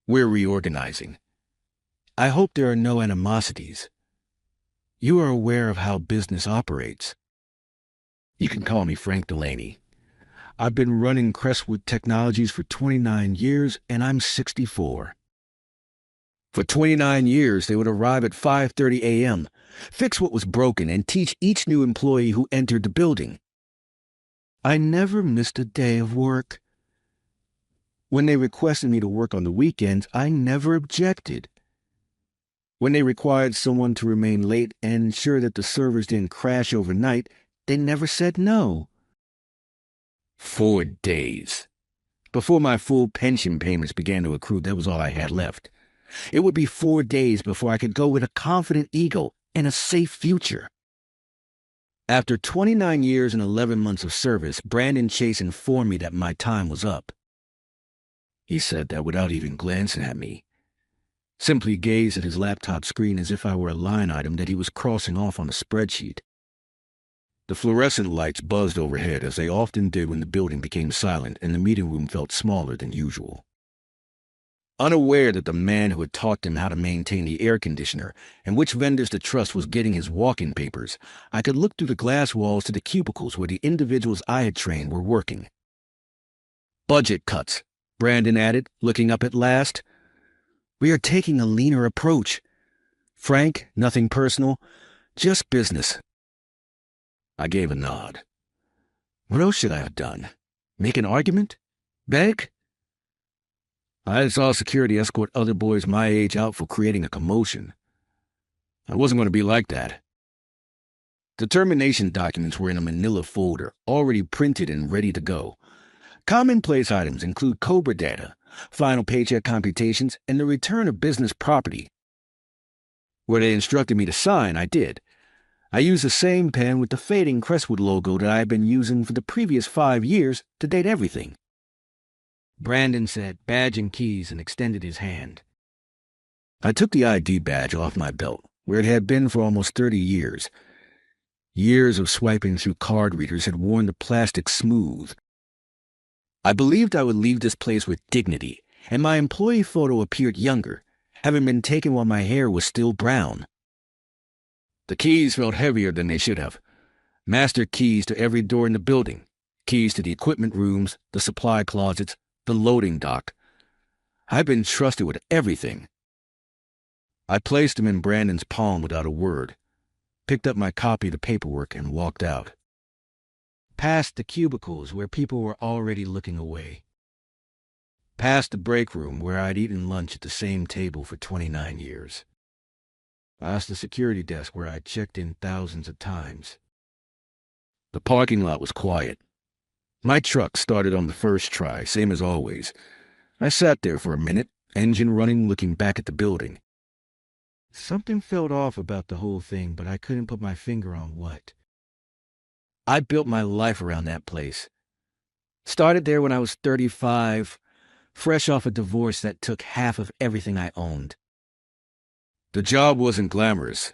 We're reorganizing. I hope there are no animosities. You are aware of how business operates. You can call me Frank Delaney. I've been running Crestwood Technologies for 29 years, and I'm 64. For 29 years, they would arrive at 5:30 a.m., fix what was broken, and teach each new employee who entered the building. I never missed a day of work. When they requested me to work on the weekends, I never objected. When they required someone to remain late and ensure that the servers didn't crash overnight, they never said no. 4 days. Before my full pension payments began to accrue, that was all I had left. It would be 4 days before I could go with a confident ego and a safe future. After 29 years and 11 months of service, Brandon Chase informed me that my time was up. He said that without even glancing at me. Simply gazed at his laptop screen as if I were a line item that he was crossing off on a spreadsheet. The fluorescent lights buzzed overhead, as they often did when the building became silent and the meeting room felt smaller than usual. Unaware that the man who had taught them how to maintain the air conditioner and which vendors to trust was getting his walk-in papers, I could look through the glass walls to the cubicles where the individuals I had trained were working. "Budget cuts," Brandon added, looking up at last. "We are taking a leaner approach. Frank, nothing personal, just business." I gave a nod. What else should I have done? Make an argument? Beg? I saw security escort other boys my age out for creating a commotion. I wasn't going to be like that. The termination documents were in a manila folder, already printed and ready to go. Commonplace items include COBRA data, final paycheck computations, and the return of business property. Where they instructed me to sign, I did. I used the same pen with the fading Crestwood logo that I had been using for the previous 5 years to date everything. Brandon said, "Badge and keys," and extended his hand. I took the ID badge off my belt, where it had been for almost 30 years. Years of swiping through card readers had worn the plastic smooth. I believed I would leave this place with dignity, and my employee photo appeared younger, having been taken while my hair was still brown. The keys felt heavier than they should have. Master keys to every door in the building, keys to the equipment rooms, the supply closets, the loading dock. I've been trusted with everything. I placed them in Brandon's palm without a word, picked up my copy of the paperwork, and walked out. Past the cubicles where people were already looking away. Past the break room where I'd eaten lunch at the same table for 29 years. Past the security desk where I'd checked in thousands of times. The parking lot was quiet. My truck started on the first try, same as always. I sat there for a minute, engine running, looking back at the building. Something felt off about the whole thing, but I couldn't put my finger on what. I built my life around that place. Started there when I was 35, fresh off a divorce that took half of everything I owned. The job wasn't glamorous.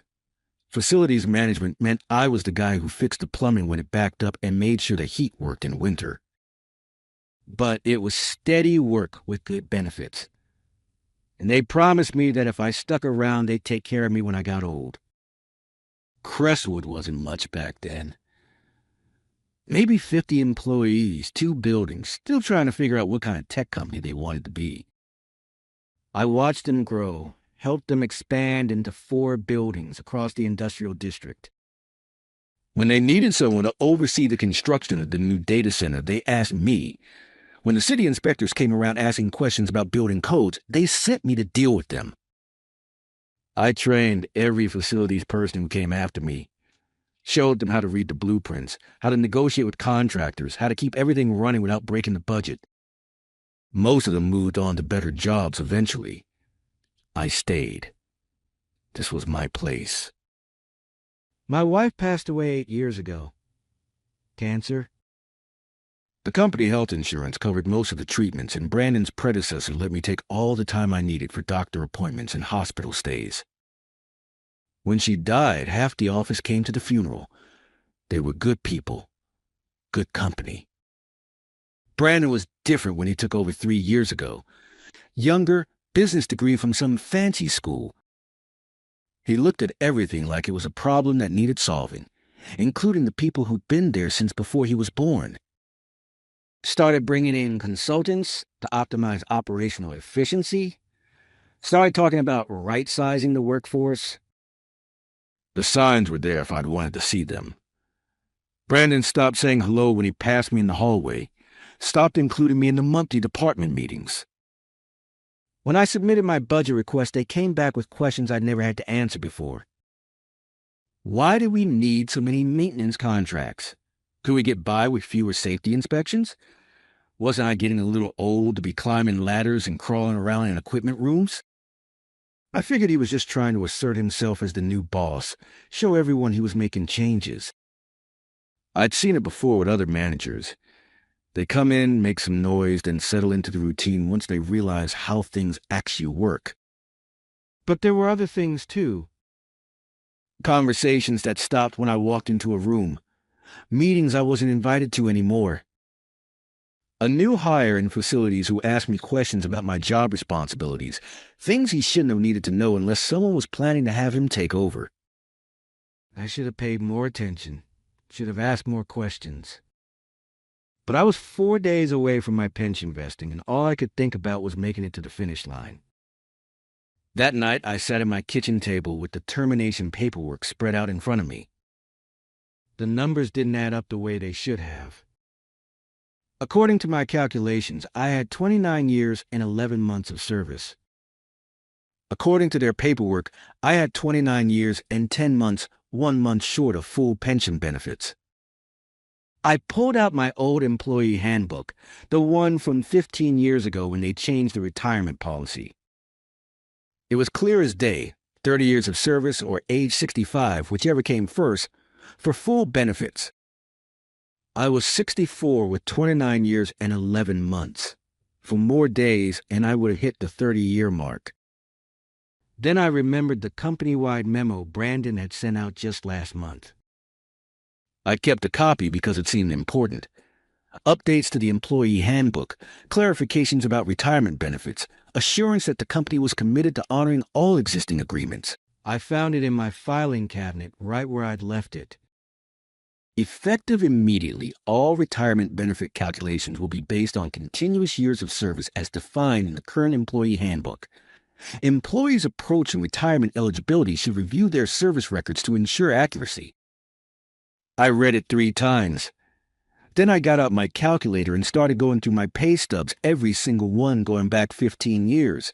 Facilities management meant I was the guy who fixed the plumbing when it backed up and made sure the heat worked in winter. But it was steady work with good benefits. And they promised me that if I stuck around, they'd take care of me when I got old. Crestwood wasn't much back then. Maybe 50 employees, 2 buildings, still trying to figure out what kind of tech company they wanted to be. I watched them grow, helped them expand into 4 buildings across the industrial district. When they needed someone to oversee the construction of the new data center, they asked me. When the city inspectors came around asking questions about building codes, they sent me to deal with them. I trained every facilities person who came after me, showed them how to read the blueprints, how to negotiate with contractors, how to keep everything running without breaking the budget. Most of them moved on to better jobs eventually. I stayed. This was my place. My wife passed away 8 years ago. Cancer. The company health insurance covered most of the treatments, and Brandon's predecessor let me take all the time I needed for doctor appointments and hospital stays. When she died, half the office came to the funeral. They were good people, good company. Brandon was different when he took over 3 years ago. Younger, business degree from some fancy school. He looked at everything like it was a problem that needed solving, including the people who'd been there since before he was born. Started bringing in consultants to optimize operational efficiency. Started talking about right-sizing the workforce. The signs were there if I'd wanted to see them. Brandon stopped saying hello when he passed me in the hallway, stopped including me in the monthly department meetings. When I submitted my budget request, they came back with questions I'd never had to answer before. Why do we need so many maintenance contracts? Could we get by with fewer safety inspections? Wasn't I getting a little old to be climbing ladders and crawling around in equipment rooms? I figured he was just trying to assert himself as the new boss, show everyone he was making changes. I'd seen it before with other managers. They come in, make some noise, then settle into the routine once they realize how things actually work. But there were other things, too. Conversations that stopped when I walked into a room. Meetings I wasn't invited to anymore. A new hire in facilities who asked me questions about my job responsibilities, things he shouldn't have needed to know unless someone was planning to have him take over. I should have paid more attention, should have asked more questions. But I was 4 days away from my pension vesting, and all I could think about was making it to the finish line. That night, I sat at my kitchen table with the termination paperwork spread out in front of me. The numbers didn't add up the way they should have. According to my calculations, I had 29 years and 11 months of service. According to their paperwork, I had 29 years and 10 months, 1 month short of full pension benefits. I pulled out my old employee handbook, the one from 15 years ago when they changed the retirement policy. It was clear as day, 30 years of service or age 65, whichever came first, for full benefits. I was 64 with 29 years and 11 months. For more days, and I would have hit the 30-year mark. Then I remembered the company-wide memo Brandon had sent out just last month. I kept a copy because it seemed important. Updates to the employee handbook, clarifications about retirement benefits, assurance that the company was committed to honoring all existing agreements. I found it in my filing cabinet right where I'd left it. Effective immediately, all retirement benefit calculations will be based on continuous years of service as defined in the current employee handbook. Employees approaching retirement eligibility should review their service records to ensure accuracy. I read it 3 times. Then I got out my calculator and started going through my pay stubs, every single one going back 15 years.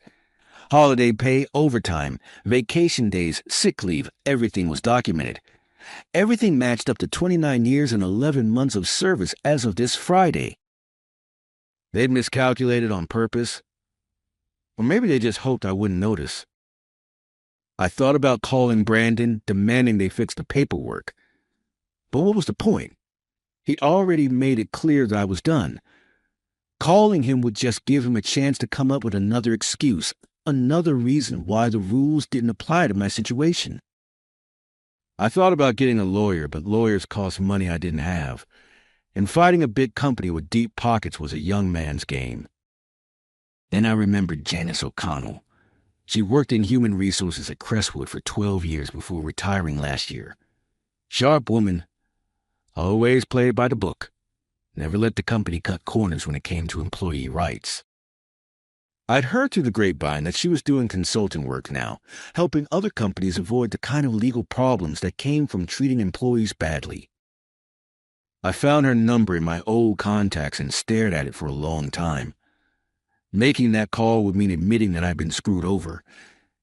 Holiday pay, overtime, vacation days, sick leave, everything was documented. Everything matched up to 29 years and 11 months of service as of this Friday. They'd miscalculated on purpose. Or maybe they just hoped I wouldn't notice. I thought about calling Brandon, demanding they fix the paperwork. But what was the point? He'd already made it clear that I was done. Calling him would just give him a chance to come up with another excuse, another reason why the rules didn't apply to my situation. I thought about getting a lawyer, but lawyers cost money I didn't have, and fighting a big company with deep pockets was a young man's game. Then I remembered Janice O'Connell. She worked in human resources at Crestwood for 12 years before retiring last year. Sharp woman, always played by the book, never let the company cut corners when it came to employee rights. I'd heard through the grapevine that she was doing consulting work now, helping other companies avoid the kind of legal problems that came from treating employees badly. I found her number in my old contacts and stared at it for a long time. Making that call would mean admitting that I'd been screwed over.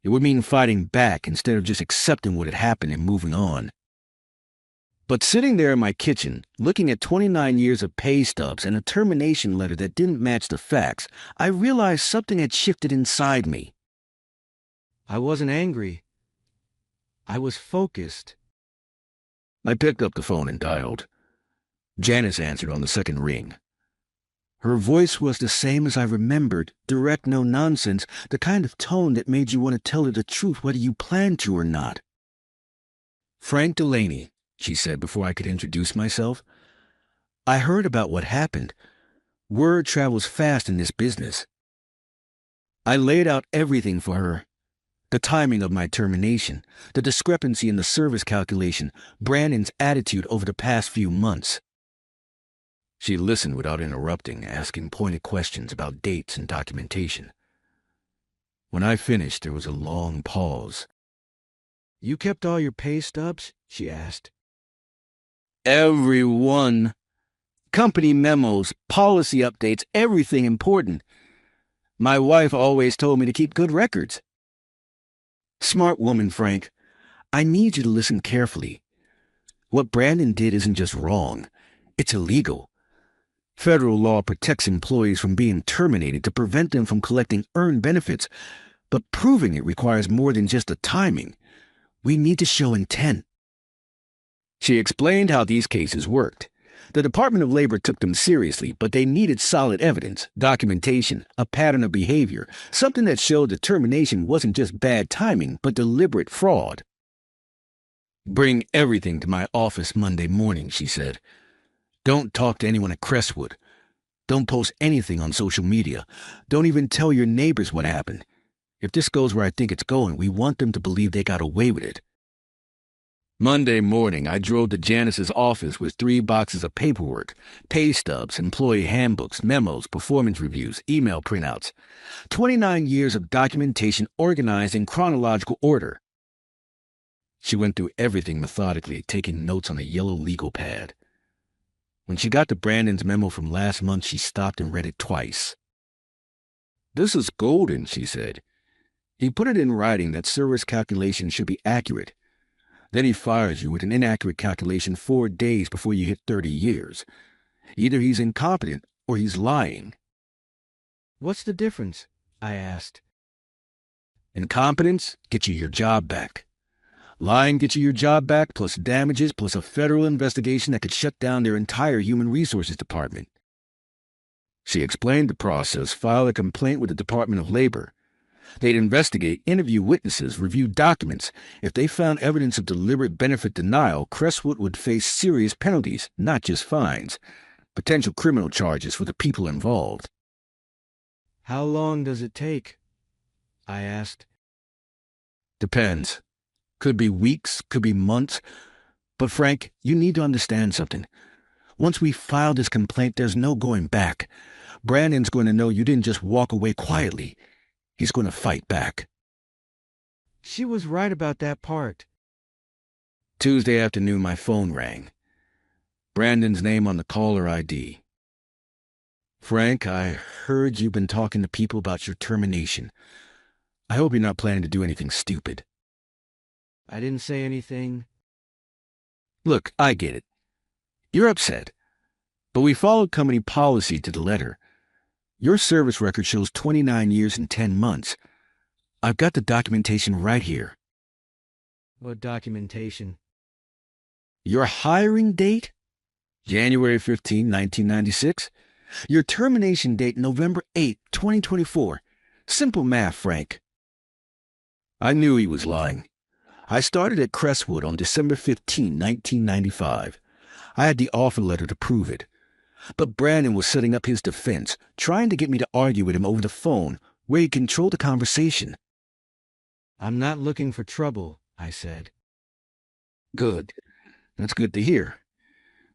It would mean fighting back instead of just accepting what had happened and moving on. But sitting there in my kitchen, looking at 29 years of pay stubs and a termination letter that didn't match the facts, I realized something had shifted inside me. I wasn't angry. I was focused. I picked up the phone and dialed. Janice answered on the second ring. Her voice was the same as I remembered, direct, no nonsense, the kind of tone that made you want to tell her the truth whether you planned to or not. Frank Delaney, she said before I could introduce myself. I heard about what happened. Word travels fast in this business. I laid out everything for her. The timing of my termination, the discrepancy in the service calculation, Brandon's attitude over the past few months. She listened without interrupting, asking pointed questions about dates and documentation. When I finished, there was a long pause. "You kept all your pay stubs?" she asked. "Every one. Company memos, policy updates, everything important. My wife always told me to keep good records." "Smart woman, Frank. I need you to listen carefully. What Brandon did isn't just wrong. It's illegal. Federal law protects employees from being terminated to prevent them from collecting earned benefits, but proving it requires more than just the timing. We need to show intent." She explained how these cases worked. The Department of Labor took them seriously, but they needed solid evidence, documentation, a pattern of behavior, something that showed the termination wasn't just bad timing, but deliberate fraud. "Bring everything to my office Monday morning," she said. "Don't talk to anyone at Crestwood. Don't post anything on social media. Don't even tell your neighbors what happened. If this goes where I think it's going, we want them to believe they got away with it." Monday morning, I drove to Janice's office with 3 boxes of paperwork, pay stubs, employee handbooks, memos, performance reviews, email printouts. 29 years of documentation organized in chronological order. She went through everything methodically, taking notes on a yellow legal pad. When she got to Brandon's memo from last month, she stopped and read it twice. "This is golden," she said. "He put it in writing that service calculations should be accurate. Then he fires you with an inaccurate calculation 4 days before you hit 30 years. Either he's incompetent or he's lying." "What's the difference?" I asked. "Incompetence gets you your job back. Lying gets you your job back, plus damages, plus a federal investigation that could shut down their entire human resources department." She explained the process, file a complaint with the Department of Labor. They'd investigate, interview witnesses, review documents. If they found evidence of deliberate benefit denial, Crestwood would face serious penalties, not just fines. Potential criminal charges for the people involved. "How long does it take?" I asked. "Depends. Could be weeks, could be months. But Frank, you need to understand something. Once we file this complaint, there's no going back. Brandon's going to know you didn't just walk away quietly. He's going to fight back." She was right about that part. Tuesday afternoon, my phone rang. Brandon's name on the caller ID. "Frank, I heard you've been talking to people about your termination. I hope you're not planning to do anything stupid." I didn't say anything. "Look, I get it. You're upset. But we followed company policy to the letter. Your service record shows 29 years and 10 months. I've got the documentation right here." "What documentation?" "Your hiring date? January 15, 1996. Your termination date, November 8, 2024. Simple math, Frank." I knew he was lying. I started at Crestwood on December 15, 1995. I had the offer letter to prove it. But Brandon was setting up his defense, trying to get me to argue with him over the phone, where he controlled the conversation. "I'm not looking for trouble," I said. "Good. That's good to hear.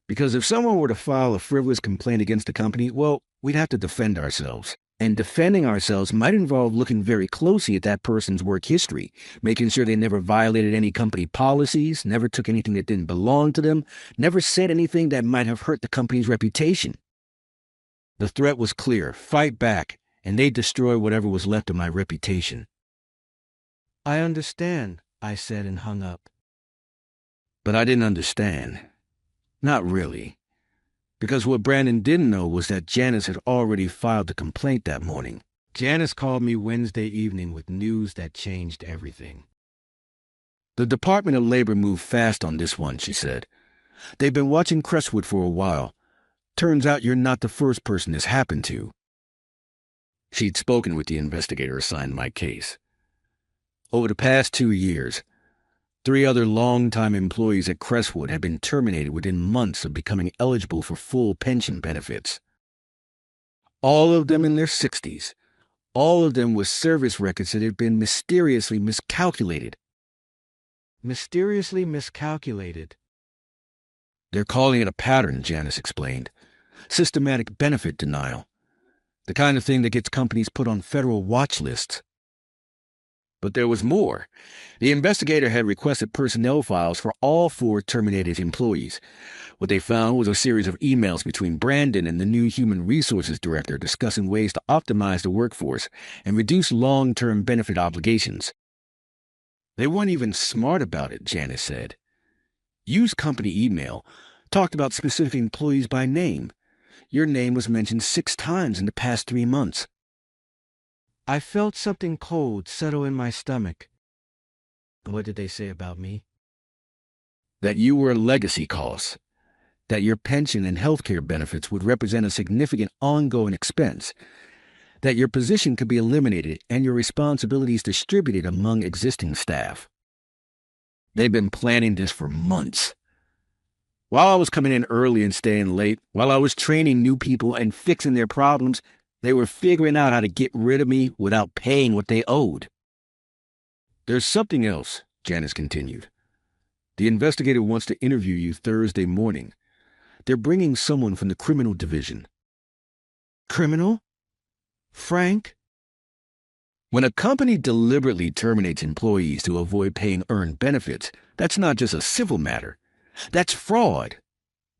Because if someone were to file a frivolous complaint against the company, well, we'd have to defend ourselves. And defending ourselves might involve looking very closely at that person's work history, making sure they never violated any company policies, never took anything that didn't belong to them, never said anything that might have hurt the company's reputation. The threat was clear: fight back, and they'd destroy whatever was left of my reputation." "I understand," I said and hung up. But I didn't understand. Not really. Because what Brandon didn't know was that Janice had already filed the complaint that morning. Janice called me Wednesday evening with news that changed everything. "The Department of Labor moved fast on this one," she said. "They've been watching Crestwood for a while. Turns out you're not the first person this happened to." She'd spoken with the investigator assigned my case. Over the past 2 years, 3 other long-time employees at Crestwood had been terminated within months of becoming eligible for full pension benefits. All of them in their 60s, all of them with service records that had been mysteriously miscalculated. Mysteriously miscalculated. They're calling it a pattern, Janice explained. Systematic benefit denial. The kind of thing that gets companies put on federal watch lists. But there was more. The investigator had requested personnel files for all 4 terminated employees. What they found was a series of emails between Brandon and the new human resources director discussing ways to optimize the workforce and reduce long-term benefit obligations. They weren't even smart about it, Janice said. Used company email, talked about specific employees by name. Your name was mentioned 6 times in the past 3 months. I felt something cold settle in my stomach. What did they say about me? That you were a legacy cost. That your pension and health care benefits would represent a significant ongoing expense. That your position could be eliminated and your responsibilities distributed among existing staff. They've been planning this for months. While I was coming in early and staying late, while I was training new people and fixing their problems, they were figuring out how to get rid of me without paying what they owed. There's something else, Janice continued. The investigator wants to interview you Thursday morning. They're bringing someone from the criminal division. Criminal? Frank? When a company deliberately terminates employees to avoid paying earned benefits, that's not just a civil matter. That's fraud.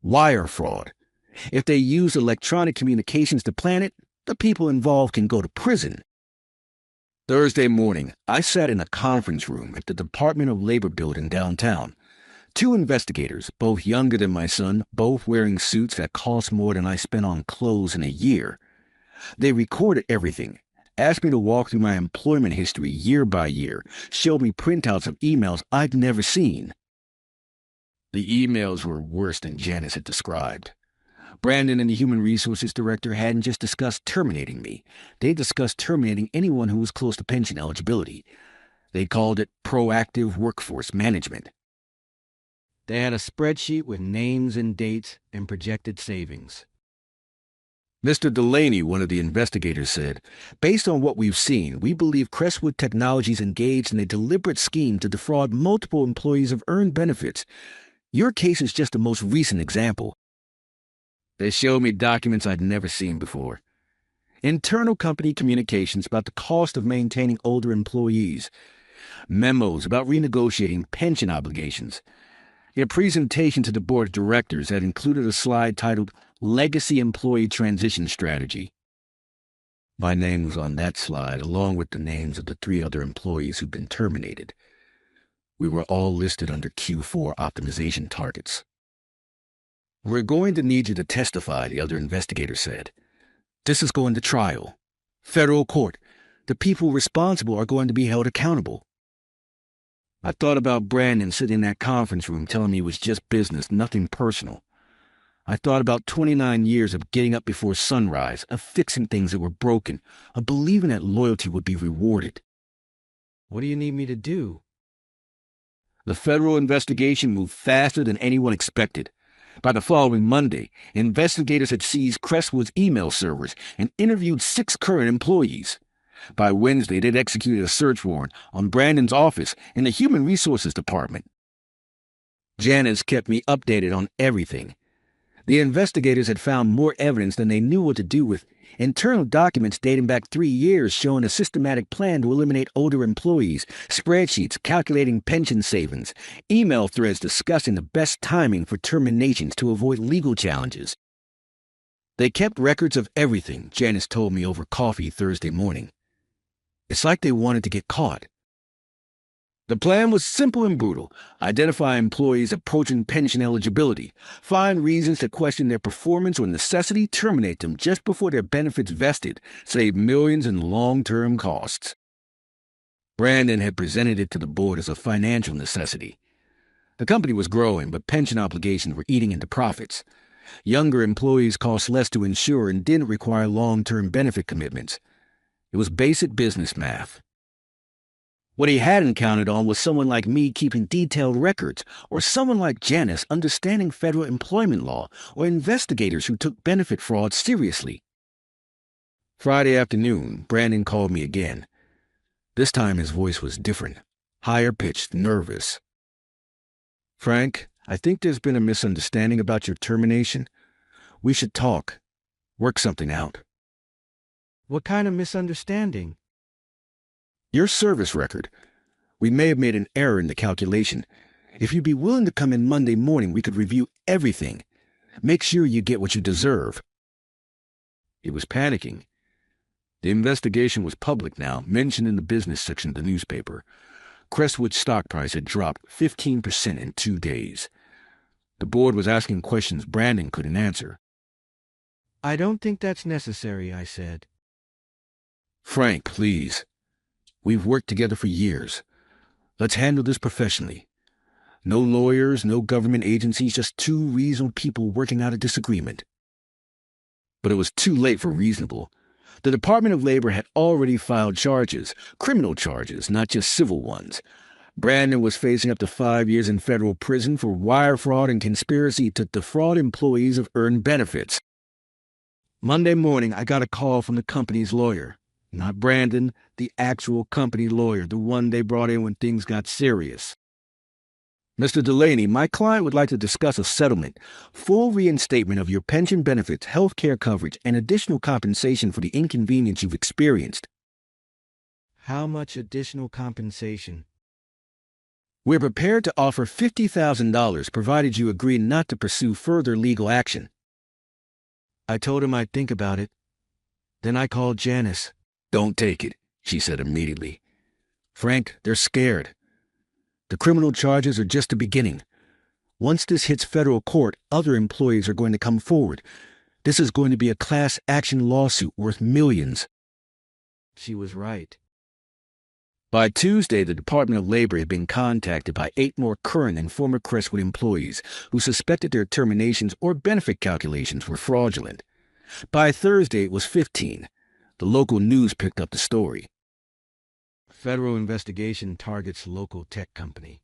Wire fraud. If they use electronic communications to plan it, the people involved can go to prison. Thursday morning, I sat in a conference room at the Department of Labor building downtown. 2 investigators, both younger than my son, both wearing suits that cost more than I spent on clothes in a year. They recorded everything, asked me to walk through my employment history year by year, showed me printouts of emails I'd never seen. The emails were worse than Janice had described. Brandon and the human resources director hadn't just discussed terminating me. They discussed terminating anyone who was close to pension eligibility. They called it proactive workforce management. They had a spreadsheet with names and dates and projected savings. Mr. Delaney, one of the investigators, said, based on what we've seen, we believe Crestwood Technologies engaged in a deliberate scheme to defraud multiple employees of earned benefits. Your case is just the most recent example. They showed me documents I'd never seen before. Internal company communications about the cost of maintaining older employees. Memos about renegotiating pension obligations. A presentation to the board of directors that included a slide titled Legacy Employee Transition Strategy. My name was on that slide, along with the names of the 3 other employees who'd been terminated. We were all listed under Q4 optimization targets. We're going to need you to testify, the other investigator said. This is going to trial. Federal court. The people responsible are going to be held accountable. I thought about Brandon sitting in that conference room telling me it was just business, nothing personal. I thought about 29 years of getting up before sunrise, of fixing things that were broken, of believing that loyalty would be rewarded. What do you need me to do? The federal investigation moved faster than anyone expected. By the following Monday, investigators had seized Crestwood's email servers and interviewed 6 current employees. By Wednesday, they'd executed a search warrant on Brandon's office in the Human Resources Department. Janice kept me updated on everything. The investigators had found more evidence than they knew what to do with. Internal documents dating back 3 years showing a systematic plan to eliminate older employees, spreadsheets calculating pension savings, email threads discussing the best timing for terminations to avoid legal challenges. They kept records of everything, Janice told me over coffee Thursday morning. It's like they wanted to get caught. The plan was simple and brutal. Identify employees approaching pension eligibility, find reasons to question their performance or necessity, terminate them just before their benefits vested, save millions in long-term costs. Brandon had presented it to the board as a financial necessity. The company was growing, but pension obligations were eating into profits. Younger employees cost less to insure and didn't require long-term benefit commitments. It was basic business math. What he hadn't counted on was someone like me keeping detailed records, or someone like Janice understanding federal employment law, or investigators who took benefit fraud seriously. Friday afternoon, Brandon called me again. This time his voice was different, higher-pitched, nervous. "Frank, I think there's been a misunderstanding about your termination. We should talk, work something out." What kind of misunderstanding? "Your service record. We may have made an error in the calculation. If you'd be willing to come in Monday morning, we could review everything. Make sure you get what you deserve." He was panicking. The investigation was public now, mentioned in the business section of the newspaper. Crestwood's stock price had dropped 15% in 2 days. The board was asking questions Brandon couldn't answer. "I don't think that's necessary," I said. "Frank, please. We've worked together for years. Let's handle this professionally. No lawyers, no government agencies, just two reasonable people working out a disagreement." But it was too late for reasonable. The Department of Labor had already filed charges, criminal charges, not just civil ones. Brandon was facing up to 5 years in federal prison for wire fraud and conspiracy to defraud employees of earned benefits. Monday morning, I got a call from the company's lawyer. Not Brandon, the actual company lawyer, the one they brought in when things got serious. "Mr. Delaney, my client would like to discuss a settlement, full reinstatement of your pension benefits, health care coverage, and additional compensation for the inconvenience you've experienced." "How much additional compensation?" "We're prepared to offer $50,000 provided you agree not to pursue further legal action." I told him I'd think about it. Then I called Janice. "Don't take it," she said immediately. "Frank, they're scared. The criminal charges are just the beginning. Once this hits federal court, other employees are going to come forward. This is going to be a class action lawsuit worth millions." She was right. By Tuesday, the Department of Labor had been contacted by 8 more current and former Crestwood employees who suspected their terminations or benefit calculations were fraudulent. By Thursday, it was 15. The local news picked up the story. "Federal investigation targets local tech company."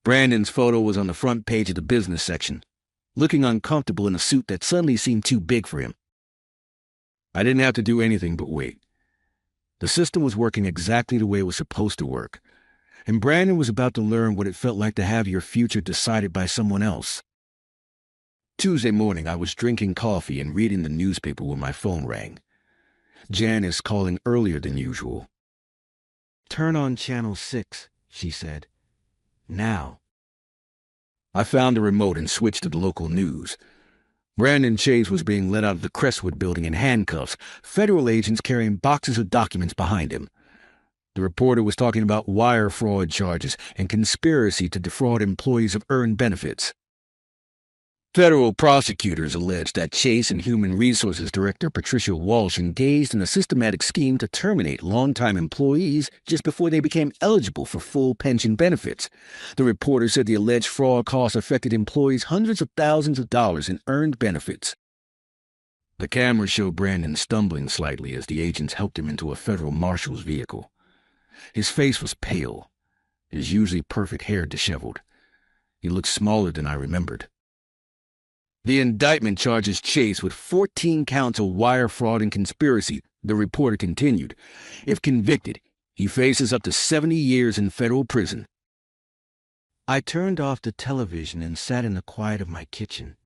Brandon's photo was on the front page of the business section, looking uncomfortable in a suit that suddenly seemed too big for him. I didn't have to do anything but wait. The system was working exactly the way it was supposed to work, and Brandon was about to learn what it felt like to have your future decided by someone else. Tuesday morning, I was drinking coffee and reading the newspaper when my phone rang. Janice calling earlier than usual. "Turn on Channel 6, she said. "Now." I found the remote and switched to the local news. Brandon Chase was being led out of the Crestwood building in handcuffs, federal agents carrying boxes of documents behind him. The reporter was talking about wire fraud charges and conspiracy to defraud employees of earned benefits. Federal prosecutors alleged that Chase and Human Resources Director Patricia Walsh engaged in a systematic scheme to terminate longtime employees just before they became eligible for full pension benefits. The reporter said the alleged fraud costs affected employees hundreds of thousands of dollars in earned benefits. The camera showed Brandon stumbling slightly as the agents helped him into a federal marshal's vehicle. His face was pale, his usually perfect hair disheveled. He looked smaller than I remembered. The indictment charges Chase with 14 counts of wire fraud and conspiracy, the reporter continued. If convicted, he faces up to 70 years in federal prison. I turned off the television and sat in the quiet of my kitchen.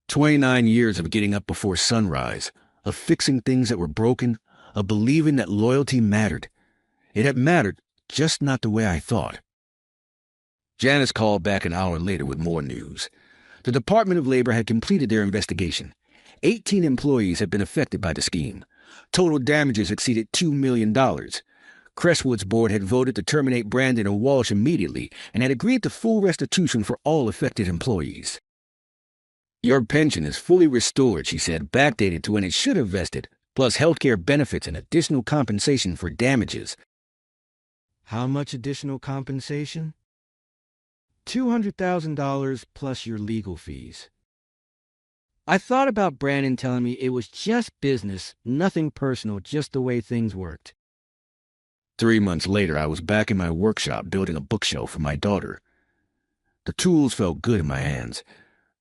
29 years of getting up before sunrise, of fixing things that were broken, of believing that loyalty mattered. It had mattered, just not the way I thought. Janice called back an hour later with more news. The Department of Labor had completed their investigation. 18 employees had been affected by the scheme. Total damages exceeded $2 million. Crestwood's board had voted to terminate Brandon and Walsh immediately and had agreed to full restitution for all affected employees. "Your pension is fully restored," she said, backdated to when it should have vested, plus healthcare benefits and additional compensation for damages. How much additional compensation? $200,000 plus your legal fees. I thought about Brandon telling me it was just business, nothing personal, just the way things worked. 3 months later, I was back in my workshop building a bookshelf for my daughter. The tools felt good in my hands.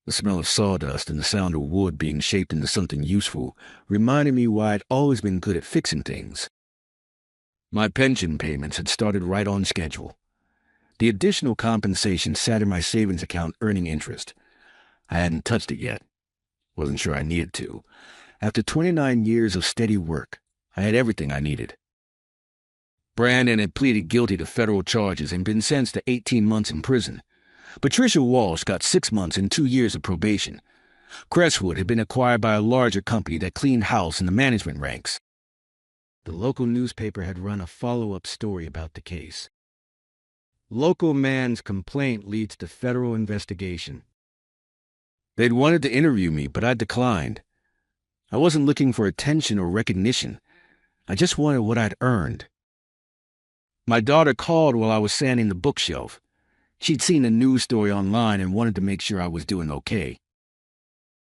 The smell of sawdust and the sound of wood being shaped into something useful reminded me why I'd always been good at fixing things. My pension payments had started right on schedule. The additional compensation sat in my savings account earning interest. I hadn't touched it yet. Wasn't sure I needed to. After 29 years of steady work, I had everything I needed. Brandon had pleaded guilty to federal charges and been sentenced to 18 months in prison. Patricia Walsh got 6 months and 2 years of probation. Crestwood had been acquired by a larger company that cleaned house in the management ranks. The local newspaper had run a follow-up story about the case. Local man's complaint leads to federal investigation. They'd wanted to interview me, but I declined. I wasn't looking for attention or recognition. I just wanted what I'd earned. My daughter called while I was sanding the bookshelf. She'd seen a news story online and wanted to make sure I was doing okay.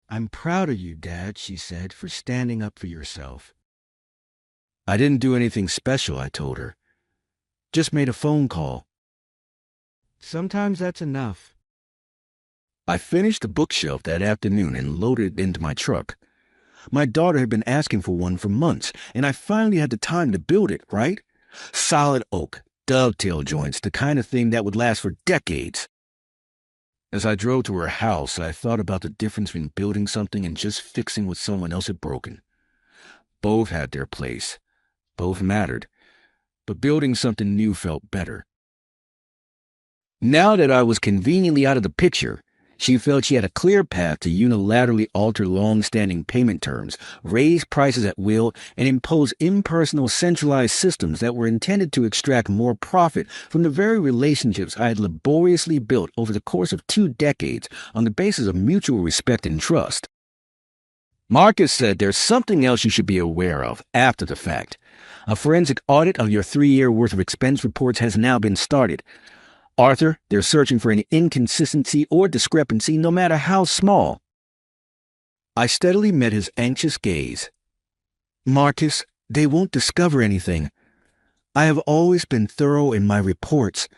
"I'm proud of you, Dad," she said, "for standing up for yourself." I didn't do anything special, I told her. Just made a phone call. "Sometimes that's enough." I finished the bookshelf that afternoon and loaded it into my truck. My daughter had been asking for one for months, and I finally had the time to build it, right? Solid oak, dovetail joints, the kind of thing that would last for decades. As I drove to her house, I thought about the difference between building something and just fixing what someone else had broken. Both had their place. Both mattered. But building something new felt better. Now that I was conveniently out of the picture, she felt she had a clear path to unilaterally alter long-standing payment terms, raise prices at will, and impose impersonal centralized systems that were intended to extract more profit from the very relationships I had laboriously built over the course of 2 decades on the basis of mutual respect and trust. Marcus said there's something else you should be aware of after the fact. A forensic audit of your 3-year worth of expense reports has now been started. Arthur, they're searching for any inconsistency or discrepancy, no matter how small. I steadily met his anxious gaze. "Marcus, they won't discover anything. I have always been thorough in my reports."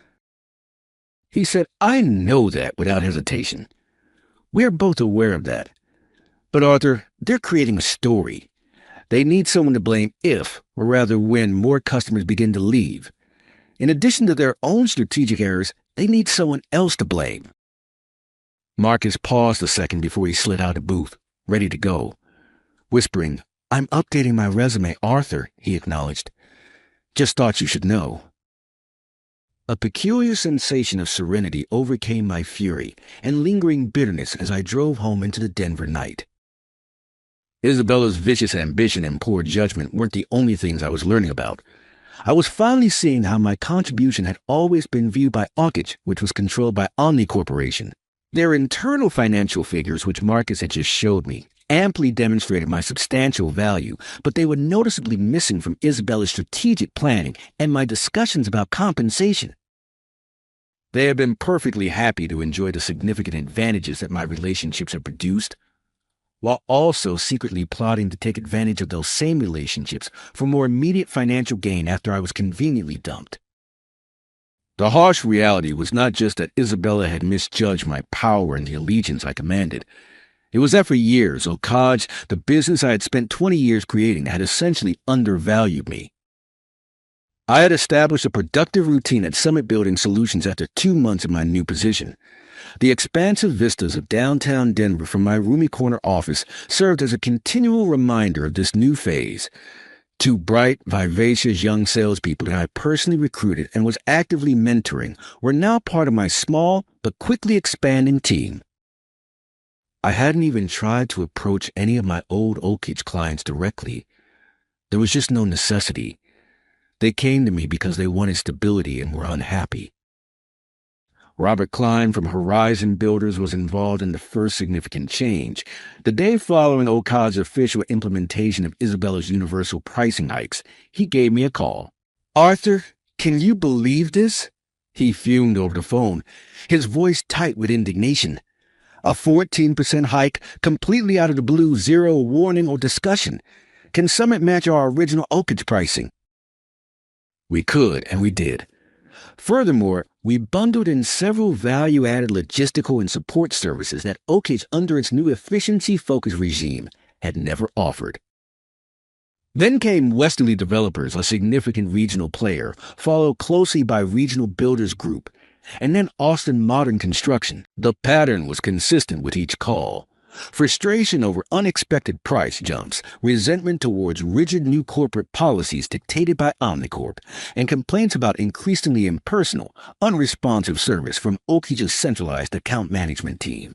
He said, "I know that," without hesitation. We're both aware of that. But Arthur, they're creating a story. They need someone to blame if, or rather when, more customers begin to leave. In addition to their own strategic errors, they need someone else to blame. Marcus paused a second before he slid out of the booth, ready to go. Whispering, "I'm updating my resume, Arthur," he acknowledged. "Just thought you should know." A peculiar sensation of serenity overcame my fury and lingering bitterness as I drove home into the Denver night. Isabella's vicious ambition and poor judgment weren't the only things I was learning about. I was finally seeing how my contribution had always been viewed by Ockage, which was controlled by Omni Corporation. Their internal financial figures, which Marcus had just showed me, amply demonstrated my substantial value, but they were noticeably missing from Isabella's strategic planning and my discussions about compensation. They had been perfectly happy to enjoy the significant advantages that my relationships had produced, while also secretly plotting to take advantage of those same relationships for more immediate financial gain after I was conveniently dumped. The harsh reality was not just that Isabella had misjudged my power and the allegiance I commanded. It was that for years, Ockage, the business I had spent 20 years creating, had essentially undervalued me. I had established a productive routine at Summit Building Solutions after 2 months in my new position. The expansive vistas of downtown Denver from my roomy corner office served as a continual reminder of this new phase. 2 bright, vivacious young salespeople that I personally recruited and was actively mentoring were now part of my small but quickly expanding team. I hadn't even tried to approach any of my old Oakage clients directly. There was just no necessity. They came to me because they wanted stability and were unhappy. Robert Klein from Horizon Builders was involved in the first significant change. The day following Okage's official implementation of Isabella's universal pricing hikes, he gave me a call. "Arthur, can you believe this?" He fumed over the phone, his voice tight with indignation. "A 14% hike, completely out of the blue, zero warning or discussion. Can Summit match our original Oakage pricing?" We could, and we did. Furthermore, we bundled in several value-added logistical and support services that Oak Ridge, under its new efficiency-focused regime, had never offered. Then came Westerly Developers, a significant regional player, followed closely by Regional Builders Group, and then Austin Modern Construction. The pattern was consistent with each call. Frustration over unexpected price jumps, resentment towards rigid new corporate policies dictated by Omnicorp, and complaints about increasingly impersonal, unresponsive service from Oak Ridge's centralized account management team.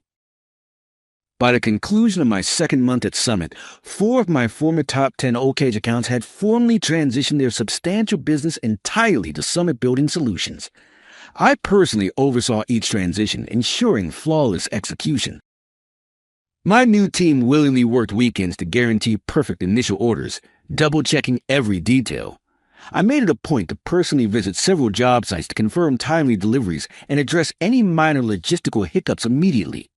By the conclusion of my second month at Summit, 4 of my former top 10 Oak Ridge accounts had formally transitioned their substantial business entirely to Summit Building Solutions. I personally oversaw each transition, ensuring flawless execution. My new team willingly worked weekends to guarantee perfect initial orders, double-checking every detail. I made it a point to personally visit several job sites to confirm timely deliveries and address any minor logistical hiccups immediately.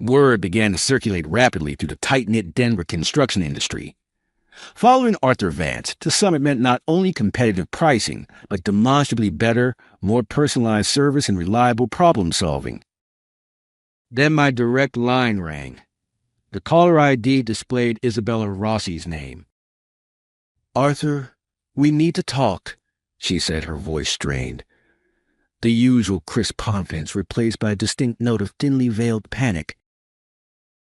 Word began to circulate rapidly through the tight-knit Denver construction industry. Following Arthur Vance, the Summit meant not only competitive pricing, but demonstrably better, more personalized service and reliable problem-solving. Then my direct line rang. The caller ID displayed Isabella Rossi's name. "Arthur, we need to talk," she said, her voice strained. The usual crisp confidence replaced by a distinct note of thinly veiled panic.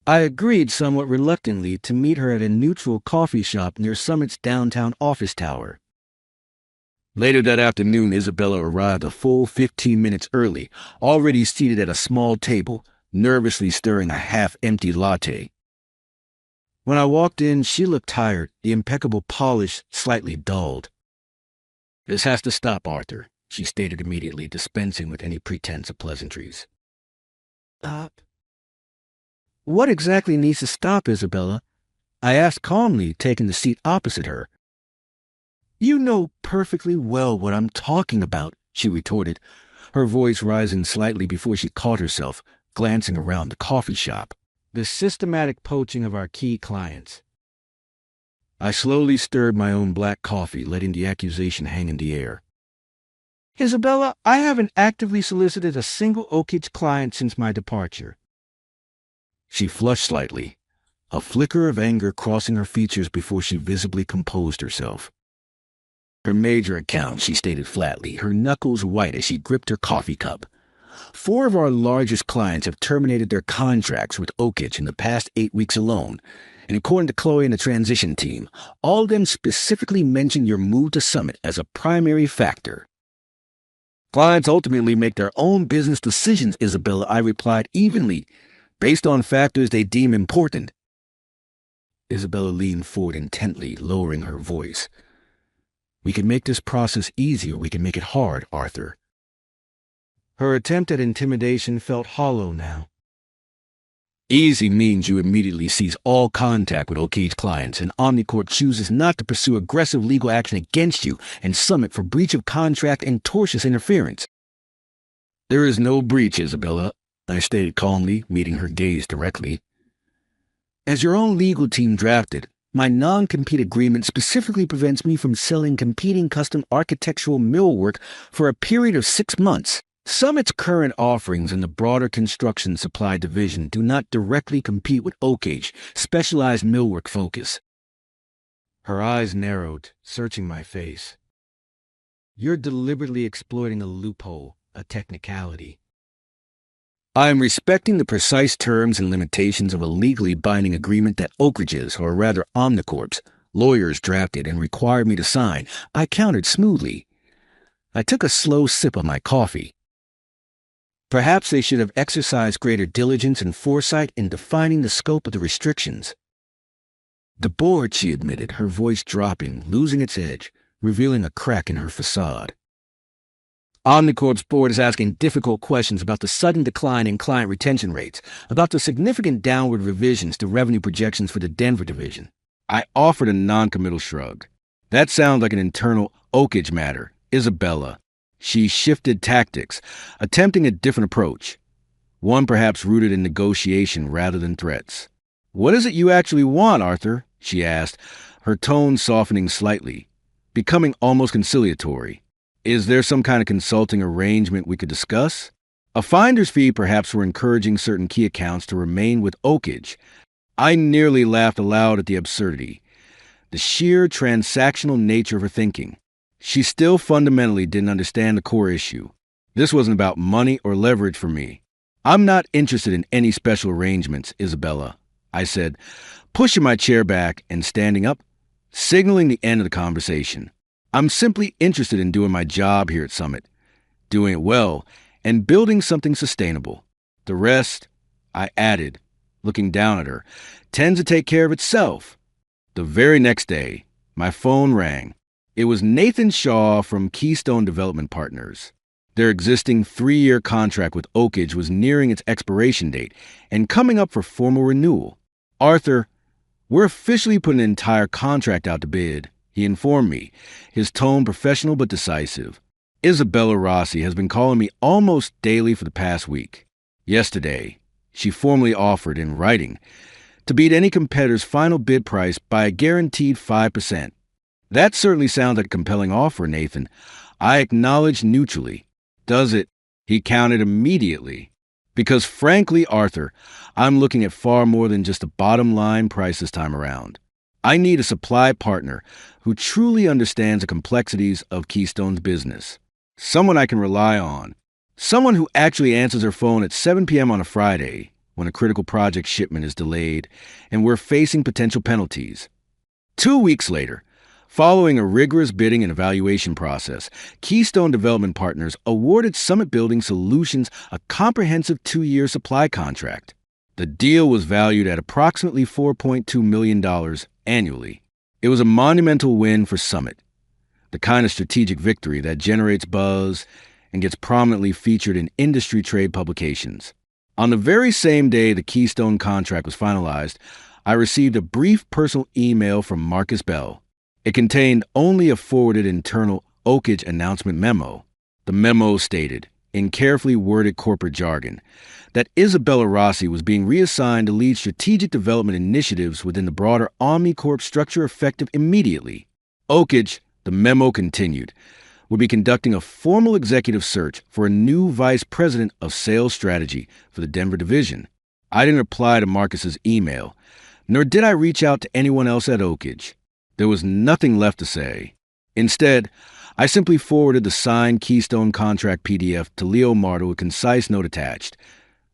I agreed somewhat reluctantly to meet her at a neutral coffee shop near Summit's downtown office tower. Later that afternoon, Isabella arrived a full 15 minutes early, already seated at a small table, nervously stirring a half-empty latte. When I walked in, she looked tired, the impeccable polish slightly dulled. "This has to stop, Arthur," she stated immediately, dispensing with any pretense of pleasantries. "Stop? What exactly needs to stop, Isabella?" I asked calmly, taking the seat opposite her. "You know perfectly well what I'm talking about," she retorted, her voice rising slightly before she caught herself, glancing around the coffee shop. "The systematic poaching of our key clients." I slowly stirred my own black coffee, letting the accusation hang in the air. "Isabella, I haven't actively solicited a single Oak Ridge client since my departure." She flushed slightly, a flicker of anger crossing her features before she visibly composed herself. "Her major account," she stated flatly, her knuckles white as she gripped her coffee cup. 4 of our largest clients have terminated their contracts with Oak Ridge in the past 8 weeks alone, and according to Chloe and the transition team, all of them specifically mentioned your move to Summit as a primary factor. "Clients ultimately make their own business decisions, Isabella," I replied evenly, "based on factors they deem important." Isabella leaned forward intently, lowering her voice. "We can make this process easy or we can make it hard, Arthur." Her attempt at intimidation felt hollow now. "Easy means you immediately cease all contact with Oak Ridge clients, and Omnicorp chooses not to pursue aggressive legal action against you and Summit for breach of contract and tortious interference." "There is no breach, Isabella," I stated calmly, meeting her gaze directly. "As your own legal team drafted, my non-compete agreement specifically prevents me from selling competing custom architectural millwork for a period of 6 months. Summit's current offerings in the broader construction supply division do not directly compete with Oak Ridge's specialized millwork focus." Her eyes narrowed, searching my face. "You're deliberately exploiting a loophole, a technicality." "I am respecting the precise terms and limitations of a legally binding agreement that Oak Ridge's, or rather Omnicorp's, lawyers drafted and required me to sign," I countered smoothly. I took a slow sip of my coffee. Perhaps they should have exercised greater diligence and foresight in defining the scope of the restrictions. "The board," she admitted, her voice dropping, losing its edge, revealing a crack in her facade. "Omnicorp's board is asking difficult questions about the sudden decline in client retention rates, about the significant downward revisions to revenue projections for the Denver division." I offered a non-committal shrug. "That sounds like an internal Oak Ridge matter, Isabella." She shifted tactics, attempting a different approach, one perhaps rooted in negotiation rather than threats. "What is it you actually want, Arthur?" she asked, her tone softening slightly, becoming almost conciliatory. Is there some kind of consulting arrangement we could discuss? A finder's fee perhaps for encouraging certain key accounts to remain with Oakage. I nearly laughed aloud at the absurdity, the sheer transactional nature of her thinking. She still fundamentally didn't understand the core issue. This wasn't about money or leverage for me. I'm not interested in any special arrangements, Isabella, I said, pushing my chair back and standing up, signaling the end of the conversation. I'm simply interested in doing my job here at Summit, doing it well, and building something sustainable. The rest, I added, looking down at her, tends to take care of itself. The very next day, my phone rang. It was Nathan Shaw from Keystone Development Partners. Their existing 3-year contract with Oakage was nearing its expiration date and coming up for formal renewal. Arthur, we're officially putting an entire contract out to bid, he informed me, his tone professional but decisive. Isabella Rossi has been calling me almost daily for the past week. Yesterday, she formally offered in writing to beat any competitor's final bid price by a guaranteed 5%. That certainly sounds like a compelling offer, Nathan. I acknowledged neutrally. Does it? He countered immediately. Because frankly, Arthur, I'm looking at far more than just a bottom line price this time around. I need a supply partner who truly understands the complexities of Keystone's business. Someone I can rely on. Someone who actually answers her phone at 7 p.m. on a Friday when a critical project shipment is delayed and we're facing potential penalties. 2 weeks later, following a rigorous bidding and evaluation process, Keystone Development Partners awarded Summit Building Solutions a comprehensive 2-year supply contract. The deal was valued at approximately $4.2 million annually. It was a monumental win for Summit, the kind of strategic victory that generates buzz and gets prominently featured in industry trade publications. On the very same day the Keystone contract was finalized, I received a brief personal email from Marcus Bell. It contained only a forwarded internal Oakage announcement memo. The memo stated, in carefully worded corporate jargon, that Isabella Rossi was being reassigned to lead strategic development initiatives within the broader OmniCorp structure effective immediately. Oakage, the memo continued, would be conducting a formal executive search for a new vice president of sales strategy for the Denver division. I didn't reply to Marcus's email, nor did I reach out to anyone else at Oakage. There was nothing left to say. Instead, I simply forwarded the signed Keystone contract PDF to Leo Marto with a concise note attached.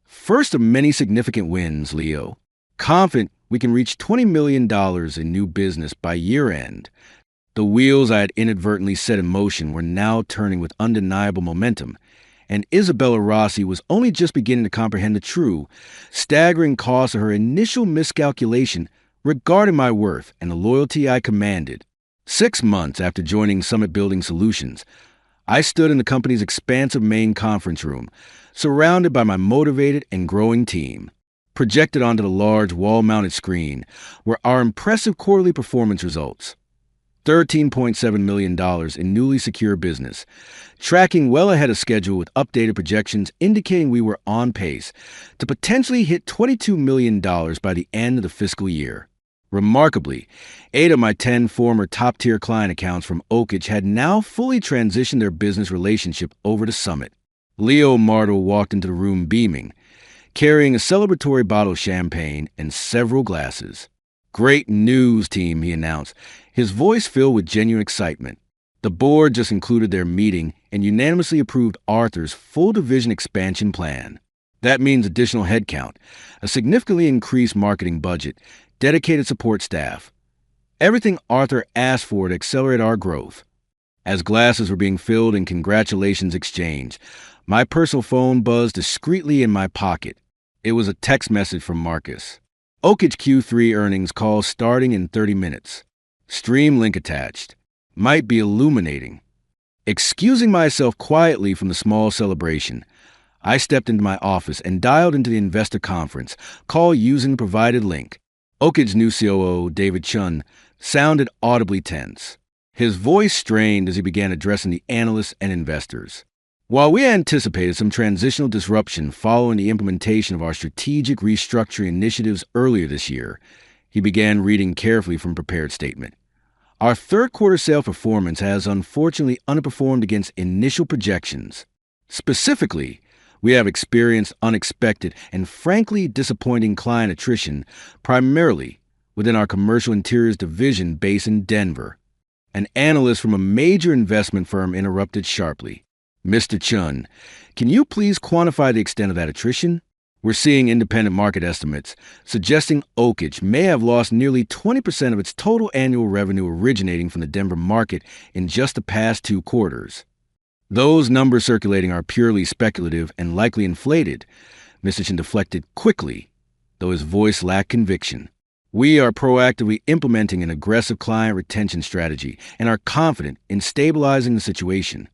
First of many significant wins, Leo. Confident we can reach $20 million in new business by year end. The wheels I had inadvertently set in motion were now turning with undeniable momentum, and Isabella Rossi was only just beginning to comprehend the true, staggering cost of her initial miscalculation regarding my worth and the loyalty I commanded. 6 months after joining Summit Building Solutions, I stood in the company's expansive main conference room, surrounded by my motivated and growing team. Projected onto the large wall-mounted screen were our impressive quarterly performance results. $13.7 million in newly secure business, tracking well ahead of schedule with updated projections indicating we were on pace to potentially hit $22 million by the end of the fiscal year. Remarkably, 8 of my 10 former top-tier client accounts from Oakage had now fully transitioned their business relationship over to Summit. Leo Marto walked into the room beaming, carrying a celebratory bottle of champagne and several glasses. "Great news, team," he announced, his voice filled with genuine excitement. The board just concluded their meeting and unanimously approved Arthur's full division expansion plan. That means additional headcount, a significantly increased marketing budget, dedicated support staff. Everything Arthur asked for to accelerate our growth. As glasses were being filled and congratulations exchanged, my personal phone buzzed discreetly in my pocket. It was a text message from Marcus. Oakage Q3 earnings call starting in 30 minutes. Stream link attached. Might be illuminating. Excusing myself quietly from the small celebration, I stepped into my office and dialed into the investor conference, call using the provided link. Oakage's new COO, David Chun, sounded audibly tense. His voice strained as he began addressing the analysts and investors. While we anticipated some transitional disruption following the implementation of our strategic restructuring initiatives earlier this year, he began reading carefully from a prepared statement. Our third quarter sales performance has unfortunately underperformed against initial projections. Specifically, we have experienced unexpected and frankly disappointing client attrition, primarily within our commercial interiors division based in Denver. An analyst from a major investment firm interrupted sharply. Mr. Chun, can you please quantify the extent of that attrition? We're seeing independent market estimates suggesting Oak Ridge may have lost nearly 20% of its total annual revenue originating from the Denver market in just the past 2 quarters. Those numbers circulating are purely speculative and likely inflated. Mr. Chin deflected quickly, though his voice lacked conviction. We are proactively implementing an aggressive client retention strategy and are confident in stabilizing the situation.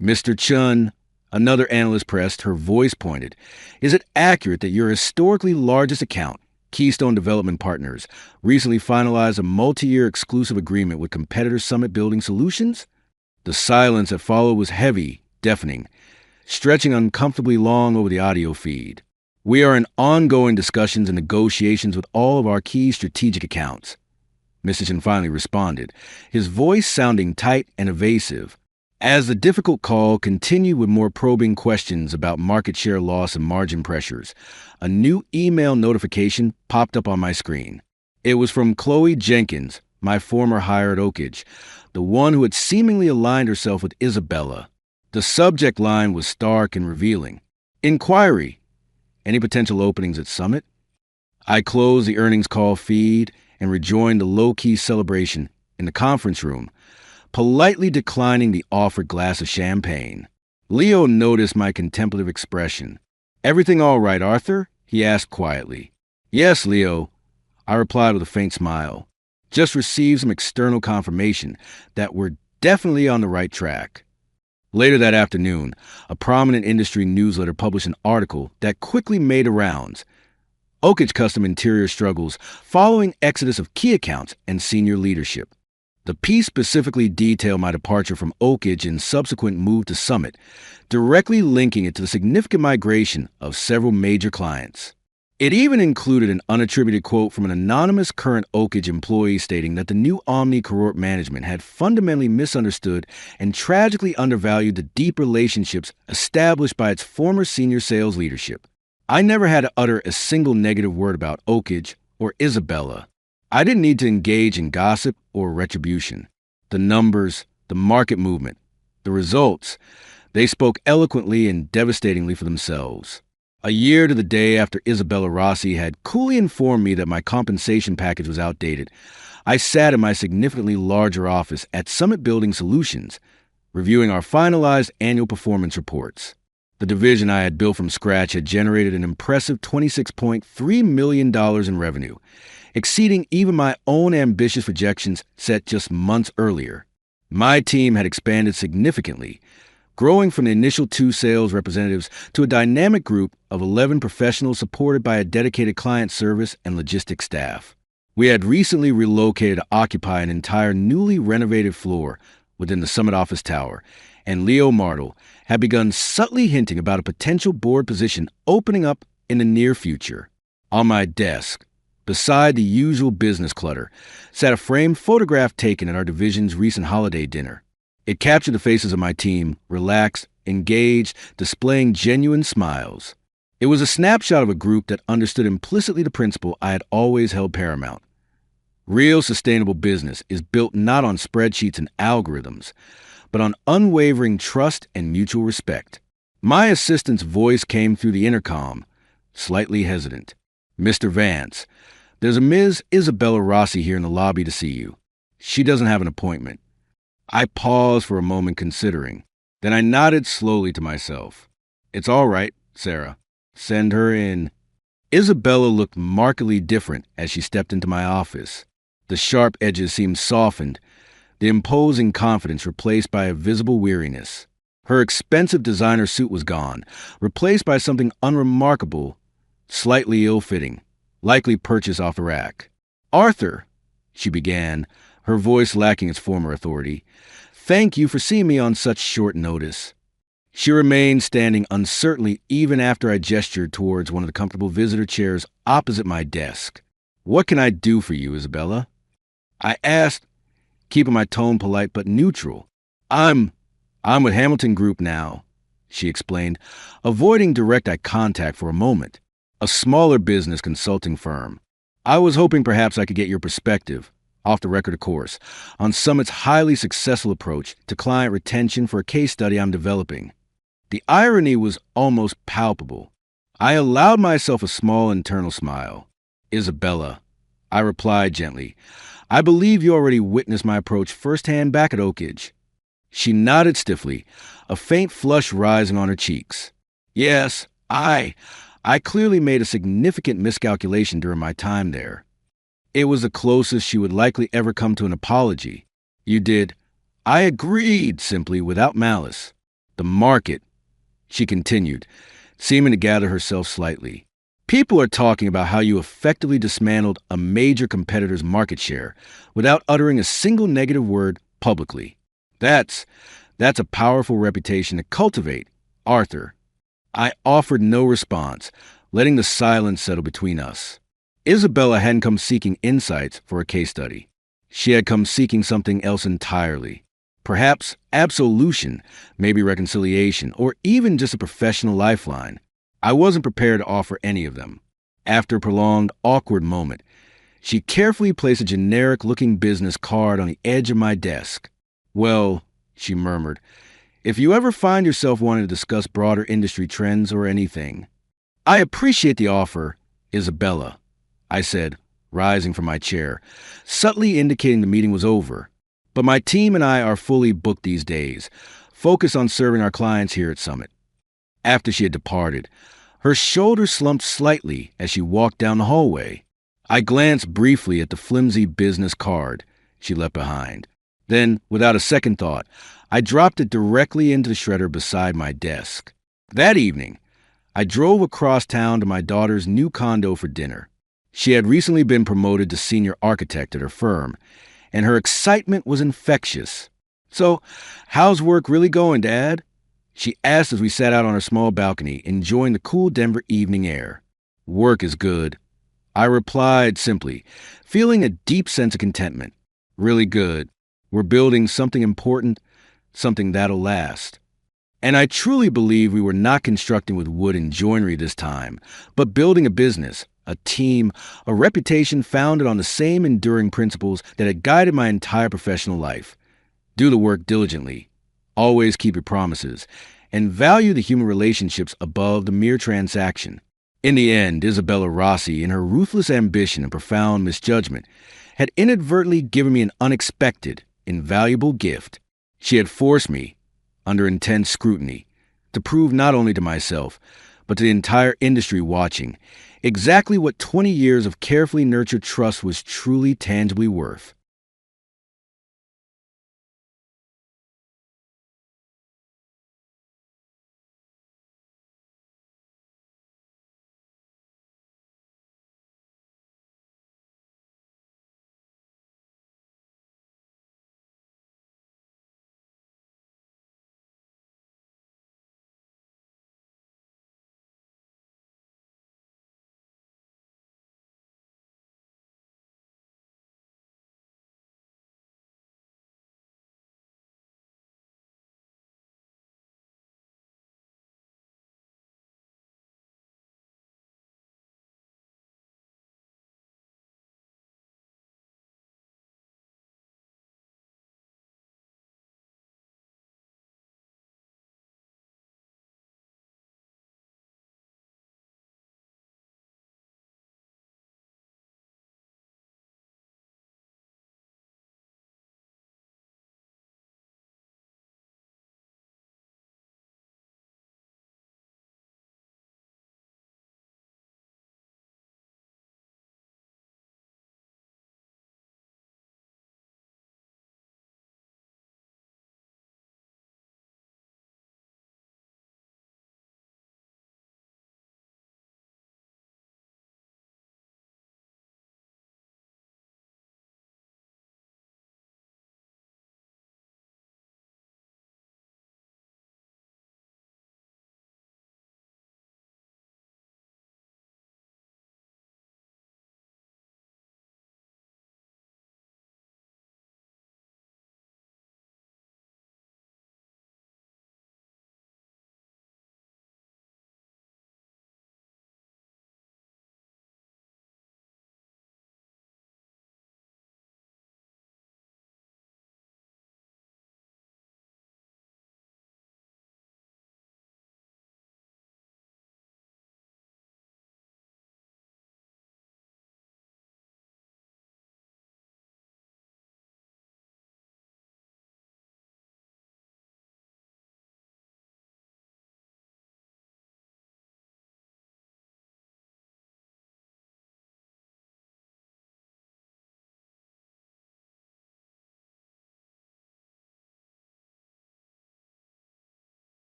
Mr. Chun, another analyst pressed, her voice pointed. Is it accurate that your historically largest account, Keystone Development Partners, recently finalized a multi-year exclusive agreement with competitor Summit Building Solutions? The silence that followed was heavy, deafening, stretching uncomfortably long over the audio feed. We are in ongoing discussions and negotiations with all of our key strategic accounts. Mr. Chin finally responded, his voice sounding tight and evasive. As the difficult call continued with more probing questions about market share loss and margin pressures, a new email notification popped up on my screen. It was from Chloe Jenkins, my former hire at Oak Ridge, the one who had seemingly aligned herself with Isabella. The subject line was stark and revealing. Inquiry. Any potential openings at Summit? I closed the earnings call feed and rejoined the low-key celebration in the conference room, politely declining the offered glass of champagne. Leo noticed my contemplative expression. Everything all right, Arthur? He asked quietly. Yes, Leo, I replied with a faint smile. Just received some external confirmation that we're definitely on the right track. Later that afternoon, a prominent industry newsletter published an article that quickly made the rounds. Oak Ridge Custom Interior struggles following exodus of key accounts and senior leadership. The piece specifically detailed my departure from Oak Ridge and subsequent move to Summit, directly linking it to the significant migration of several major clients. It even included an unattributed quote from an anonymous current Oak Ridge employee stating that the new Omni cohort management had fundamentally misunderstood and tragically undervalued the deep relationships established by its former senior sales leadership. I never had to utter a single negative word about Oak Ridge or Isabella. I didn't need to engage in gossip or retribution. The numbers, the market movement, the results, they spoke eloquently and devastatingly for themselves. A year to the day after Isabella Rossi had coolly informed me that my compensation package was outdated, I sat in my significantly larger office at Summit Building Solutions, reviewing our finalized annual performance reports. The division I had built from scratch had generated an impressive $26.3 million in revenue, exceeding even my own ambitious projections set just months earlier. My team had expanded significantly, growing from the initial 2 sales representatives to a dynamic group of 11 professionals supported by a dedicated client service and logistics staff. We had recently relocated to occupy an entire newly renovated floor within the Summit office tower, and Leo Martel had begun subtly hinting about a potential board position opening up in the near future. On my desk, beside the usual business clutter, sat a framed photograph taken at our division's recent holiday dinner. It captured the faces of my team, relaxed, engaged, displaying genuine smiles. It was a snapshot of a group that understood implicitly the principle I had always held paramount. Real sustainable business is built not on spreadsheets and algorithms, but on unwavering trust and mutual respect. My assistant's voice came through the intercom, slightly hesitant. Mr. Vance, there's a Ms. Isabella Rossi here in the lobby to see you. She doesn't have an appointment. I paused for a moment considering. Then I nodded slowly to myself. It's all right, Sarah. Send her in. Isabella looked markedly different as she stepped into my office. The sharp edges seemed softened, the imposing confidence replaced by a visible weariness. Her expensive designer suit was gone, replaced by something unremarkable, slightly ill-fitting, likely purchased off the rack. Arthur, she began, her voice lacking its former authority, thank you for seeing me on such short notice. She remained standing uncertainly even after I gestured towards one of the comfortable visitor chairs opposite my desk. What can I do for you, Isabella? I asked, keeping my tone polite but neutral. I'm with Hamilton Group now, she explained, avoiding direct eye contact for a moment. A smaller business consulting firm. I was hoping perhaps I could get your perspective, off the record of course, on Summit's highly successful approach to client retention for a case study I'm developing. The irony was almost palpable. I allowed myself a small internal smile. Isabella, I replied gently, I believe you already witnessed my approach firsthand back at Oakage. She nodded stiffly, a faint flush rising on her cheeks. Yes, I clearly made a significant miscalculation during my time there. It was the closest she would likely ever come to an apology. You did. I agreed, simply, without malice. The market, she continued, seeming to gather herself slightly. People are talking about how you effectively dismantled a major competitor's market share without uttering a single negative word publicly. That's a powerful reputation to cultivate, Arthur. I offered no response, letting the silence settle between us. Isabella hadn't come seeking insights for a case study. She had come seeking something else entirely. Perhaps absolution, maybe reconciliation, or even just a professional lifeline. I wasn't prepared to offer any of them. After a prolonged, awkward moment, she carefully placed a generic-looking business card on the edge of my desk. Well, she murmured, if you ever find yourself wanting to discuss broader industry trends or anything. I appreciate the offer, Isabella, I said, rising from my chair, subtly indicating the meeting was over. But my team and I are fully booked these days, focused on serving our clients here at Summit. After she had departed, her shoulders slumped slightly as she walked down the hallway. I glanced briefly at the flimsy business card she left behind. Then, without a second thought, I dropped it directly into the shredder beside my desk. That evening, I drove across town to my daughter's new condo for dinner. She had recently been promoted to senior architect at her firm, and her excitement was infectious. So, how's work really going, Dad? She asked as we sat out on her small balcony, enjoying the cool Denver evening air. Work is good, I replied simply, feeling a deep sense of contentment. Really good. We're building something important, something that'll last. And I truly believe we were not constructing with wood and joinery this time, but building a business, a team, a reputation founded on the same enduring principles that had guided my entire professional life. Do the work diligently, always keep your promises, and value the human relationships above the mere transaction. In the end, Isabella Rossi, in her ruthless ambition and profound misjudgment, had inadvertently given me an unexpected, invaluable gift. She had forced me, under intense scrutiny, to prove not only to myself, but to the entire industry watching, exactly what 20 years of carefully nurtured trust was truly tangibly worth.